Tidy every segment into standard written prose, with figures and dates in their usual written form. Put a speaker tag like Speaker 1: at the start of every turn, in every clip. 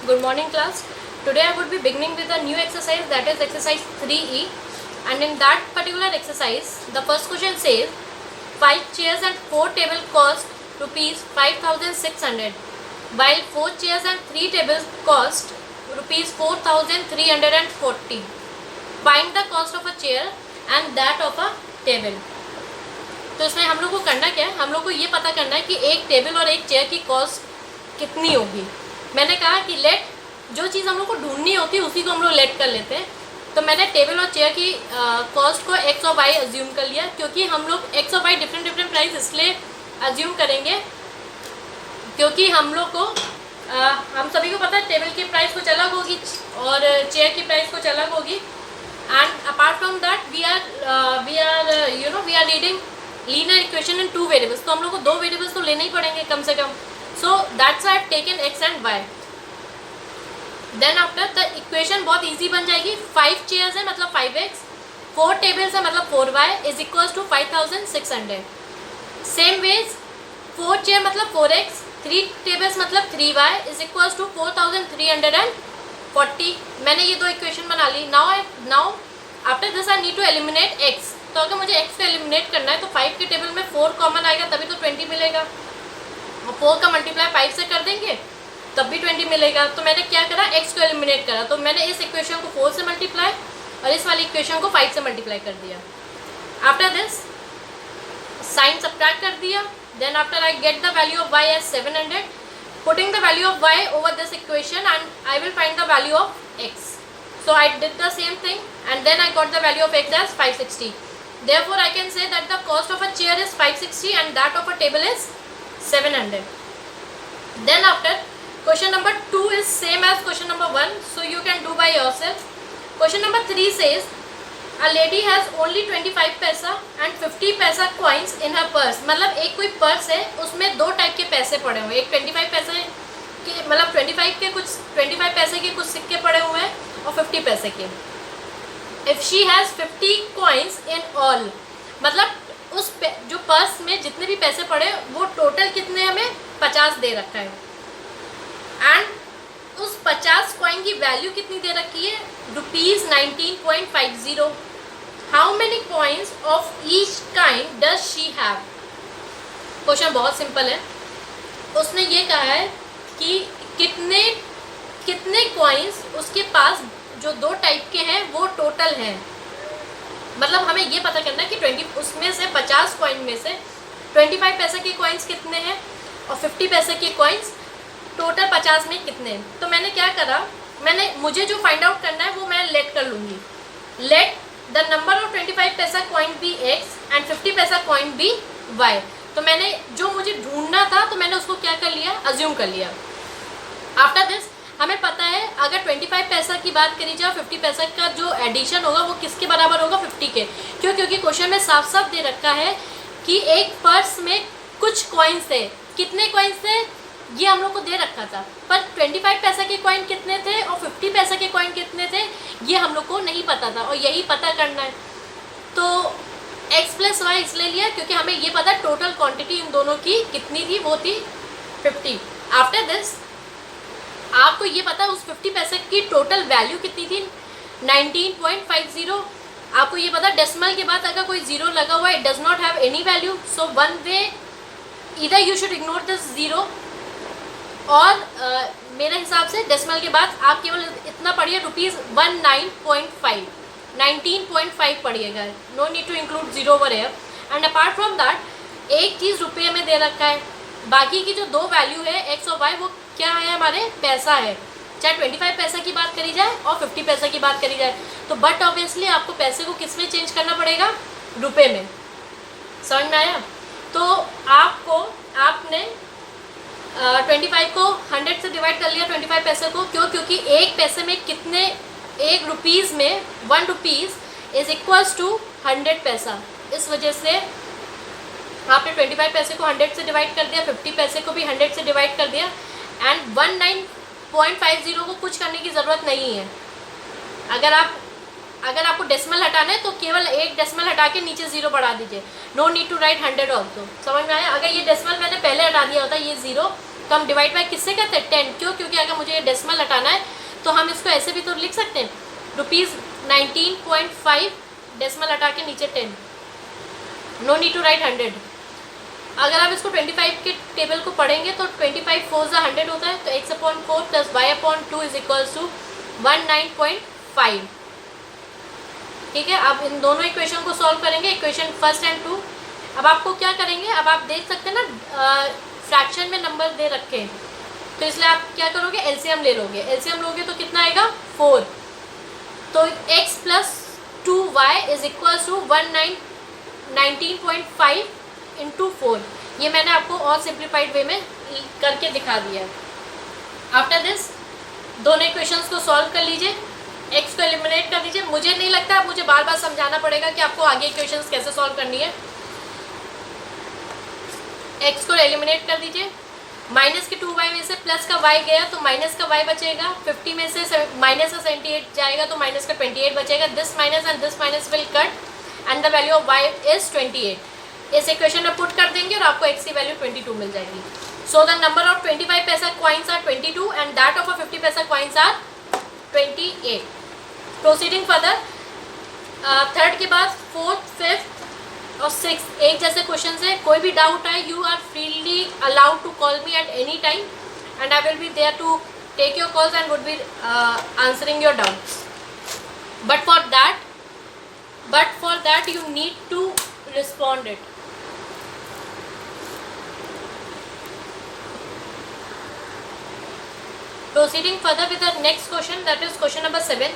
Speaker 1: Good morning class. Today I would be beginning with a new exercise, that is exercise 3E, and in that particular exercise the first question says 5 chairs and 4 tables cost rupees 5600 while 4 chairs and 3 tables cost rupees 4340. Find the cost of a chair and that of a table. तो इसमें हम लोग को करना क्या है, हम लोग को ये पता करना है कि एक टेबल और एक चेयर की कॉस्ट कितनी होगी। मैंने कहा कि लेट, जो चीज़ हम लोग को ढूंढनी होती है उसी को हम लोग लेट कर लेते हैं। तो मैंने टेबल और चेयर की कॉस्ट को एक्स और वाई अज्यूम कर लिया, क्योंकि हम लोग एक्स और वाई डिफरेंट प्राइस इसलिए अज्यूम करेंगे क्योंकि हम लोग को हम सभी को पता है टेबल की प्राइस कुछ अलग होगी और चेयर की प्राइस कुछ अलग होगी। And apart from that we are reading linear equation in 2 variables, तो हम लोग को 2 वेरिएबल्स तो लेने ही पड़ेंगे कम से कम। So that's I have taken x and y. Then after the equation बहुत इजी बन जाएगी। 5 चेयर्स है मतलब 5x, 4 टेबल्स है मतलब 4y is equals to 5600। Same way 4 chair मतलब 4x, 3 टेबल्स मतलब 3y इज इक्वल्स टू 4340। मैंने ये 2 इक्वेशन बना ली। Now after this I need to eliminate x। तो अगर मुझे x को एलिमिनेट करना है तो 5 के टेबल में 4 कॉमन आएगा तभी तो 20 मिलेगा, और 4 का मल्टीप्लाई 5 से कर देंगे तब भी 20 मिलेगा। तो मैंने क्या करा, x को एलिमिनेट करा। तो मैंने इस इक्वेशन को 4 से मल्टीप्लाई और इस वाली इक्वेशन को 5 से मल्टीप्लाई कर दिया। आफ्टर दिस साइन सब्ट्रैक्ट कर दिया। Then after I get the value of y as 700, putting the value of y over this equation and I will find the value of x। So I did the same thing and then I got the value of x as 560. Therefore I can say that the cost of a chair is 560 and that of a table is 700. Then after, question number 2 is same as question number 1, so you can do by yourself. Question number 3 says a lady has only 25 पैसा and 50 पैसा coins in her purse। मतलब एक कोई purse है उसमें 2 type के पैसे पड़े हुए हैं, एक 25 पैसे के मतलब 25 पैसे के कुछ सिक्के पड़े हुए हैं और 50 पैसे के। If she has 50 coins in all, मतलब उस जो पर्स में जितने भी पैसे पड़े वो टोटल कितने हमें 50 दे रखा है, एंड उस 50 कॉइन की वैल्यू कितनी दे रखी है, rupees 19.50। How many coins of each kind does she have. Question बहुत सिंपल है। उसने ये कहा है कि कितने कॉइन्स उसके पास जो 2 टाइप के हैं वो टोटल हैं। मतलब हमें ये पता करना है कि 20 उसमें से 50 कॉइन में से 25 पैसे के कॉइन्स कितने हैं और 50 पैसे के कॉइन्स टोटल 50 में कितने हैं। तो मैंने क्या करा, मुझे जो फाइंड आउट करना है वो मैं लेट कर लूँगी। लेट द नंबर ऑफ 25 पैसा कॉइन बी x एंड 50 पैसा कॉइन बी y। तो मैंने जो मुझे ढूंढना था तो मैंने उसको क्या कर लिया, अज्यूम कर लिया। आफ्टर दिस हमें पता है अगर 25 पैसा की बात करी जाए 50 पैसा का जो एडिशन होगा वो किसके बराबर होगा, 50 के। क्यों? क्योंकि क्वेश्चन में साफ साफ दे रखा है कि एक पर्स में कुछ कॉइन्स थे। कितने कॉइन्स थे ये हम लोग को दे रखा था, पर 25 पैसा के कॉइन कितने थे और 50 पैसा के कॉइन कितने थे ये हम लोग को नहीं पता था, और यही पता करना है। तो x प्लस वाई इसलिए लिया क्योंकि हमें ये पता टोटल क्वांटिटी इन दोनों की कितनी थी, वो थी 50। आफ्टर दिस आपको ये पता उस 50 पैसे की टोटल वैल्यू कितनी थी, 19.50। आपको ये पता डेसिमल के बाद अगर कोई जीरो लगा हुआ है, it does not have any value. So one way इधर you should ignore this zero, और मेरे हिसाब से डेसिमल के बाद आप केवल इतना पढ़िए, रुपीज़ 19.5 पढ़िएगा। No need to include zero over here. And apart from that एक चीज़ रुपये में दे रखा है, बाकी की जो 2 वैल्यू है एक्स और वाई वो क्या है, हमारे पैसा है। चाहे 25 पैसा की बात करी जाए और 50 पैसा की बात करी जाए, तो बट ऑब्वियसली आपको पैसे को किस में चेंज करना पड़ेगा, रुपए में। समझ में आया? तो आपने 25 को 100 से डिवाइड कर लिया 25 पैसे को। क्यों? क्योंकि एक पैसे में कितने, एक रुपीज़ में 1 रुपीज़ इज इक्वल्स टू 100 पैसा। इस वजह से आपने 25 पैसे को 100 से डिवाइड कर दिया, 50 पैसे को भी 100 से डिवाइड कर दिया, एंड 19.50 को कुछ करने की ज़रूरत नहीं है। अगर आपको डेसिमल हटाना है तो केवल एक डेसिमल हटा के नीचे 0 बढ़ा दीजिए। No need to write 100 also. समझ में आया? अगर ये डेसिमल मैंने पहले हटा दिया होता ये 0, तो हम डिवाइड बाय किससे करते हैं 10, क्यों? क्योंकि अगर मुझे ये डेसिमल हटाना है तो हम इसको ऐसे भी तो लिख सकते हैं ₹19.5 डेसिमल हटा के नीचे 10, नो नीड टू राइट 100। अगर आप इसको 25 के टेबल को पढ़ेंगे तो 25 4 100 होता है, तो x/4 plus y/2 is equals to 19.5। ठीक है, आप इन दोनों इक्वेशन को सॉल्व करेंगे, इक्वेशन फर्स्ट एंड 2। अब आपको क्या करेंगे, अब आप देख सकते हैं ना फ्रैक्शन में नंबर दे रखे हैं, तो इसलिए आप क्या करोगे, एलसीएम ले लोगे। एलसीएम लोगे तो कितना आएगा 4, तो x plus 2y is equals to 19.5 into 4। ये मैंने आपको और सिंप्लीफाइड वे में करके दिखा दिया है। आफ्टर दिस दोनों इक्वेशंस को सॉल्व कर लीजिए, x को एलिमिनेट कर दीजिए। मुझे नहीं लगता मुझे बार बार समझाना पड़ेगा कि आपको आगे इक्वेशंस कैसे सॉल्व करनी है। x को एलिमिनेट कर दीजिए, माइनस के 2y में से प्लस का y गया तो माइनस का y बचेगा, 50 में से माइनस का 78 जाएगा तो माइनस का 28 बचेगा। This minus and this minus will cut and the value of y is 28। इस इक्वेशन में पुट कर देंगे और आपको x की वैल्यू 22 मिल जाएगी। So the number of 25 paisa coins are 22 and that of 50 paisa coins are 28। Proceeding further, third के बाद फोर्थ, फिफ्थ और सिक्स एक जैसे क्वेश्चन है। कोई भी डाउट आए, you are freely allowed to call me at any time and I will be there to take your calls and would be answering your doubts. But for that you need to respond it. Proceeding further with the next question, that is question number 7.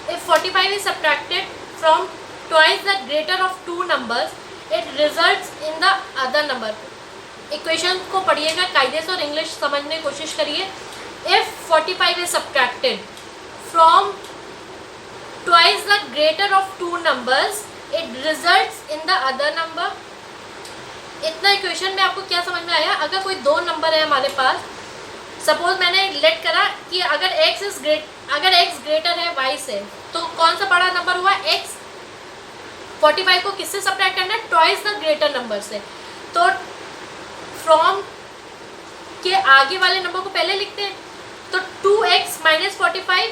Speaker 1: If 45 is subtracted from twice the greater of two numbers, it results in the other number. Equation को पढ़िएगा कायदे से और English समझने की कोशिश करिए। If 45 is subtracted from twice the greater of two numbers, it results in the other number. इतना इक्वेशन में आपको क्या समझ में आया? अगर कोई दो नंबर है हमारे पास, सपोज मैंने लेट करा कि अगर x ग्रेटर है y से, तो कौन सा बड़ा नंबर हुआ x। 45 को किससे सब्ट्रैक्ट करना है? ट्वाइस द ग्रेटर नंबर से। तो फ्रॉम के आगे वाले नंबर को पहले लिखते हैं, तो 2x minus 45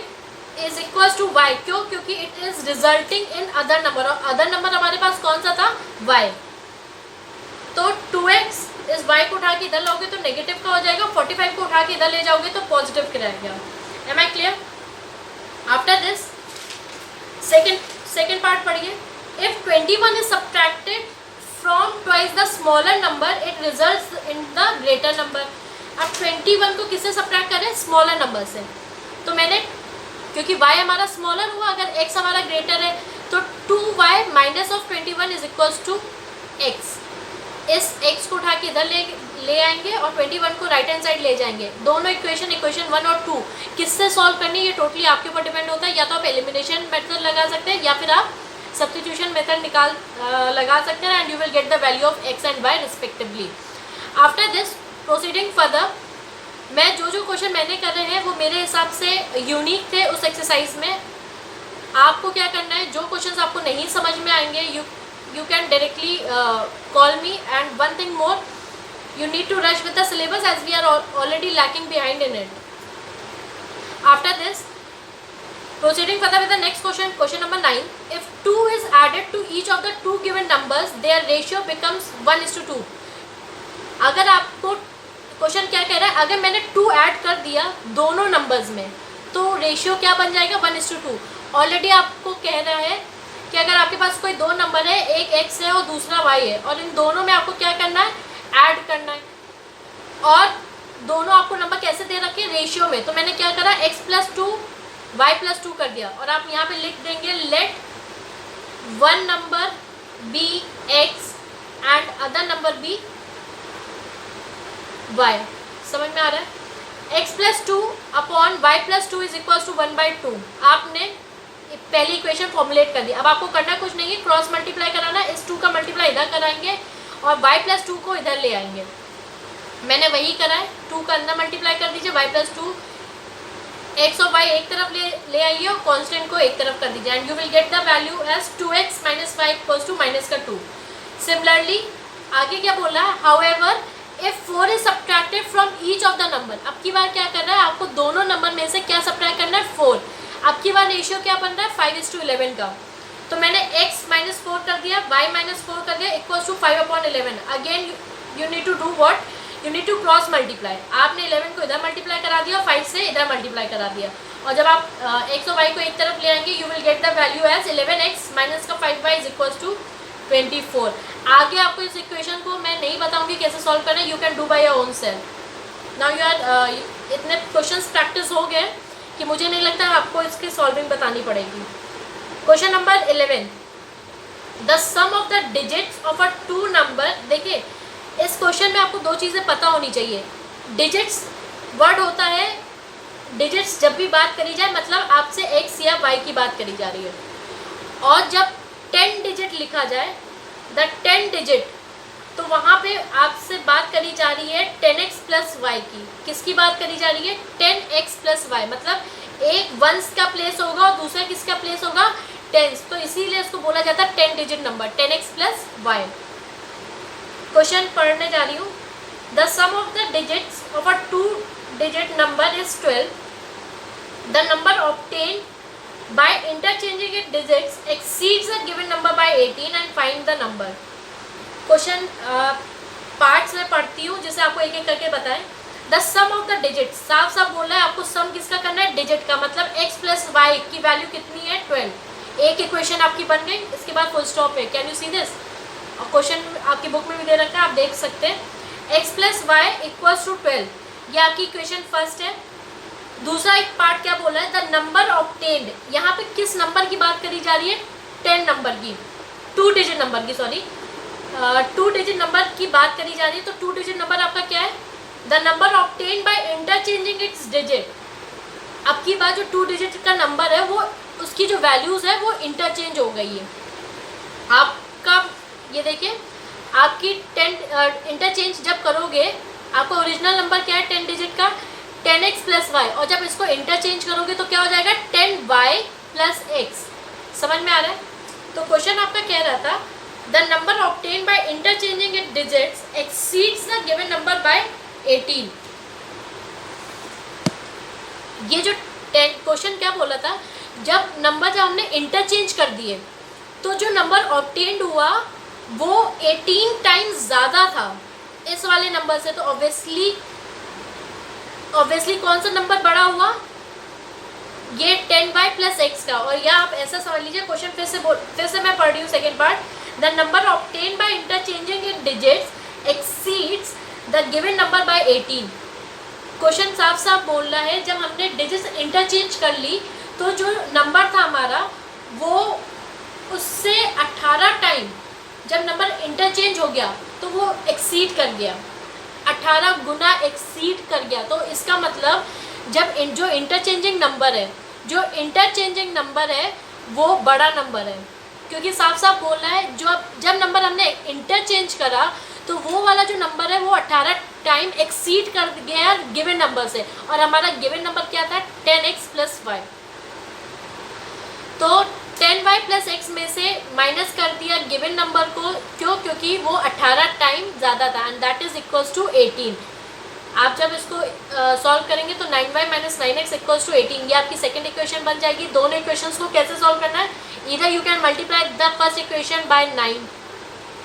Speaker 1: is equal to y। क्यों? क्योंकि it is resulting in other number, और अदर नंबर हमारे पास कौन सा था? y। तो 2x इस y को उठा के इधर लाओगे तो नेगेटिव का हो जाएगा, 45 को उठा के इधर ले जाओगे तो पॉजिटिव का रहेगा। Am I clear? After this second part पढ़िए। If 21 is subtracted from twice the smaller number, it results in the greater number. अब 21 को किससे सब्ट्रैक्ट करें? स्मॉलर नंबर से। तो मैंने, क्योंकि y हमारा स्मॉलर हुआ, अगर x हमारा ग्रेटर है, तो 2y minus of 21 is equals to x। इस x को उठा के इधर ले आएंगे और 21 को राइट हैंड साइड ले जाएंगे। दोनों इक्वेशन 1 और 2 किससे सॉल्व करनी है, ये टोटली आपके ऊपर डिपेंड होता है। या तो आप एलिमिनेशन मेथड लगा सकते हैं या फिर आप सब्स्टिट्यूशन मेथड लगा सकते हैं and you will get the value of x and y respectively. After this proceeding further, मैं जो क्वेश्चन मैंने कर रहे हैं वो मेरे हिसाब से यूनिक थे उस एक्सरसाइज में। आपको क्या करना है, जो क्वेश्चंस आपको नहीं समझ में आएंगे, you can directly call me. And one thing more, you need to rush with the syllabus as we are already lacking behind in it. After this, proceeding further with the next question number 9. If 2 is added to each of the two given numbers, their ratio becomes 1:2. अगर आपको question क्या कह रहा है, अगर मैंने 2 add कर दिया दोनों नंबर्स में तो रेशियो क्या बन जाएगा? 1:2। ऑलरेडी आपको कह रहा है कि अगर आपके पास कोई दो नंबर है, एक x है और दूसरा y है, और इन दोनों में आपको क्या करना है? ऐड करना है। और दोनों आपको नंबर कैसे दे रखे? रेशियो में। तो मैंने क्या करा, x प्लस 2 y प्लस 2 कर दिया, और आप यहाँ पे लिख देंगे let one number be x and other number be y। समझ में आ रहा है? x plus 2 upon y plus 2 is equal to 1/2। आपने पहली इक्वेशन फॉर्मुलेट कर दी। अब आपको करना कुछ नहीं है, क्रॉस मल्टीप्लाई कराना है। इस 2 का मल्टीप्लाई इधर कराएंगे और y प्लस 2 को इधर ले आएंगे। मैंने वही करा है, 2 का अंदर मल्टीप्लाई कर दीजिए, y प्लस 2, x और y एक तरफ ले आइए और कांस्टेंट को एक तरफ कर दीजिए and you will get the value as 2x minus 5 equals to -2। Similarly आगे क्या बोल रहा है? However if 4 is subtracted from each of the number, अब की बार क्या करना है आपको, दोनों नंबर में से क्या सब्ट्रैक्ट करना है, 4। अब की बार रेशियो क्या बन रहा है, 5:11 का। तो मैंने x - 4 कर दिया, y - 4 कर दिया, equals to 5/11। Again you need to do what, you need to cross multiply. आपने 11 को इधर मल्टीप्लाई करा दिया और 5 से इधर मल्टीप्लाई करा दिया, और जब आप x और y को एक तरफ ले आएंगे, you will get the value as 11x minus का 5y इज इक्वल्स टू 24। आगे आपको इस इक्वेशन को मैं नहीं बताऊंगी कैसे सॉल्व करना है, you can do by your own self. Now you are इतने क्वेश्चंस प्रैक्टिस हो गए कि मुझे नहीं लगता आपको इसकी सॉल्विंग बतानी पड़ेगी। Question number 11, the sum of the digits of a two number. देखिए इस क्वेश्चन में आपको दो चीज़ें पता होनी चाहिए। डिजिट्स वर्ड होता है, डिजिट्स जब भी बात करी जाए मतलब आपसे x या y की बात करी जा रही है, और जब 10 डिजिट लिखा जाए, द 10 डिजिट, तो वहाँ पे आपसे बात करी जा रही है 10x प्लस वाई की। किसकी बात करी जा रही है, 10x प्लस वाई, मतलब एक वंस का प्लेस होगा और दूसरा किसका प्लेस होगा, टेंस, तो इसीलिए इसको बोला जाता है 10 digit number, 10x plus y. Question पढ़ने जा रही हूँ। The sum of the digits of a 2 digit number is 12। The number obtained by interchanging its digits exceeds the given number by 18 and find the number। Question parts में पढ़ती हूँ जिसे आपको एक एक करके बताएं। The sum of the digit, साफ साफ बोल रहा है आपको सम किसका करना है, डिजिट का, मतलब x प्लस वाई की वैल्यू कितनी है, 12। एक इक्वेशन आपकी बन गई, इसके बाद फुल स्टॉप है। कैन यू सी दिस, और क्वेश्चन आपकी बुक में भी दे रखा है, आप देख सकते हैं। x plus y equals to 12, ये आपकी इक्वेशन फर्स्ट है। दूसरा एक पार्ट क्या बोला है, द नंबर ऑब्टेन्ड, यहाँ पे किस नंबर की बात करी जा रही है, 10 नंबर की, 2 डिजिट नंबर की, सॉरी 2 डिजिट नंबर की बात करी जा रही है। तो 2 डिजिट नंबर आपका क्या है, the number obtained by interchanging it's digit. अब की बात जो 2 डिजिट का नंबर है वो उसकी जो वैल्यूज़ है वो इंटरचेंज हो गई है। आपका ये देखिए, आपकी 10 इंटरचेंज जब करोगे, आपका ओरिजिनल नंबर क्या है 10 डिजिट का, 10x प्लस वाई, और जब इसको इंटरचेंज करोगे तो क्या हो जाएगा, 10y प्लस x। समझ में आ रहा है। तो क्वेश्चन आपका कह रहा था, the number obtained by interchanging it digits exceeds the given number by 18। ये जो क्वेश्चन क्या बोला था, जब हमने इंटरचेंज कर दिए तो जो नंबर ऑब्टेन्ड हुआ वो 18 टाइम्स ज़्यादा था इस वाले नंबर से। तो ऑब्वियसली कौन सा नंबर बड़ा हुआ, ये 10y प्लस x का। और या आप ऐसा समझ लीजिए, क्वेश्चन फिर से मैं पढ़ रही हूँ second part, the number obtained by interchanging in digits exceeds the given number by 18। Question साफ साफ बोल रहा है, जब हमने डिजिट्स इंटरचेंज कर ली तो जो नंबर था हमारा वो उससे 18 टाइम, जब नंबर इंटरचेंज हो गया तो वो एक्सीड कर गया, 18 गुना एक्सीड कर गया। तो इसका मतलब जब जो इंटरचेंजिंग नंबर है वो बड़ा नंबर है, क्योंकि साफ साफ बोल रहा है जब नंबर हमने इंटरचेंज करा तो वो वाला जो नंबर है वो 18 टाइम एक्सीड कर गया गिवन नंबर से, और हमारा गिवन नंबर क्या था, 10x प्लस वाई। तो 10y प्लस x में से माइनस कर दिया गिवन नंबर को, क्यों, क्योंकि वो 18 टाइम ज़्यादा था, and that is equals to 18। आप जब इसको सॉल्व करेंगे तो 9y minus 9x equals to 18, ये आपकी सेकंड इक्वेशन बन जाएगी। दोनों इक्वेशंस को कैसे सॉल्व करना है, either you can multiply the first equation by 9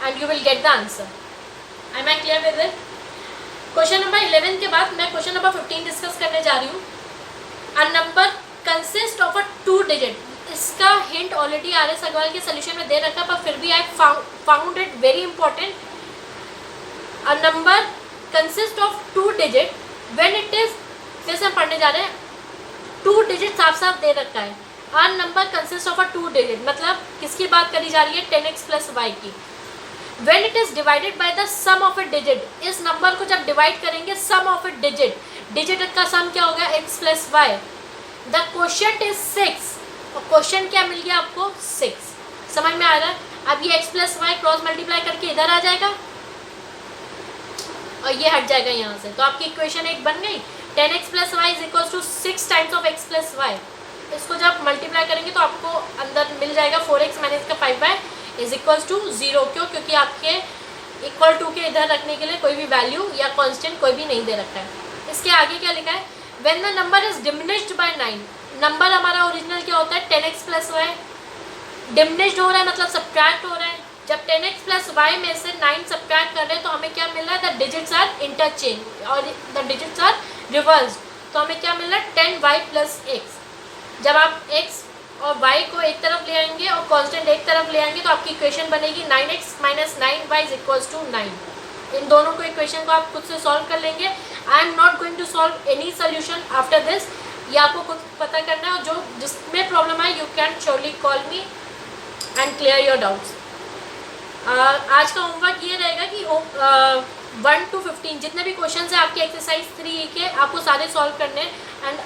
Speaker 1: and you will get the answer. I am clear with it. Question number 11 के बाद मैं क्वेश्चन नंबर 15 डिस्कस करने जा रही हूँ। अ number consist of a 2 digit, इसका हिंट ऑलरेडी RS अग्रवाल के solution में दे रखा, पर फिर भी I found it very important. A number consist of 2 digit when it is, फिर से हम पढ़ने जा रहे हैं, 2 डिजिट साफ साफ दे रखा है। A number consist of a 2 digit, मतलब किसकी बात करी जा रही है, 10x प्लस वाई की। When it is divided by the sum of a digit, इस नंबर को जब डिवाइड करेंगे सम ऑफ ए डिजिट का सम क्या होगा, x plus y. The quotient is 6, और क्वेश्चन क्या मिल गया आपको, 6। समझ में आ रहा है। अब ये x plus y cross multiply करके इधर आ जाएगा और ये हट जाएगा यहाँ से, तो आपकी इक्वेशन एक बन गई, 10x plus y is equals to 6 times of x plus y. इसको जब मल्टीप्लाई करेंगे तो आपको अंदर मिल जाएगा 4x माइनस का 5y इज इक्वल्स टू 0। क्यों, क्योंकि आपके इक्वल टू के इधर रखने के लिए कोई भी वैल्यू या कांस्टेंट कोई भी नहीं दे रखा है। इसके आगे क्या लिखा है, when the number is diminished by 9, number हमारा ओरिजिनल क्या होता है 10x प्लस वाई, डिमिनिश्ड हो रहा है मतलब सब्ट्रैक्ट हो रहा है। जब 10x प्लस वाई में से 9 सब्ट्रैक्ट कर रहे हैं तो हमें क्या मिल रहा है, द डिजिट्स आर इंटरचेंज और द डिजिट्स आर रिवर्स, तो हमें क्या मिल रहा है 10y प्लस x। जब आप x और y को एक तरफ ले आएंगे और कांस्टेंट एक तरफ ले आएंगे तो आपकी इक्वेशन बनेगी 9x minus 9y is equals to 9। इन दोनों को इक्वेशन को आप खुद से सॉल्व कर लेंगे। I am not going to solve any solution after this, ये आपको खुद पता करना है और जो जिसमें प्रॉब्लम है you can surely call me and clear your doubts. आज का होमवर्क ये रहेगा कि 1 to 15 जितने भी क्वेश्चन है आपके एक्सरसाइज 3 के आपको सारे सॉल्व करने हैं and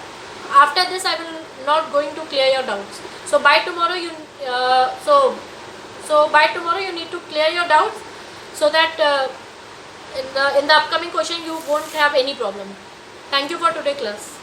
Speaker 1: after this I will not going to clear your doubts. So by tomorrow you need to clear your doubts so that in the upcoming question you won't have any problem. Thank you for today class.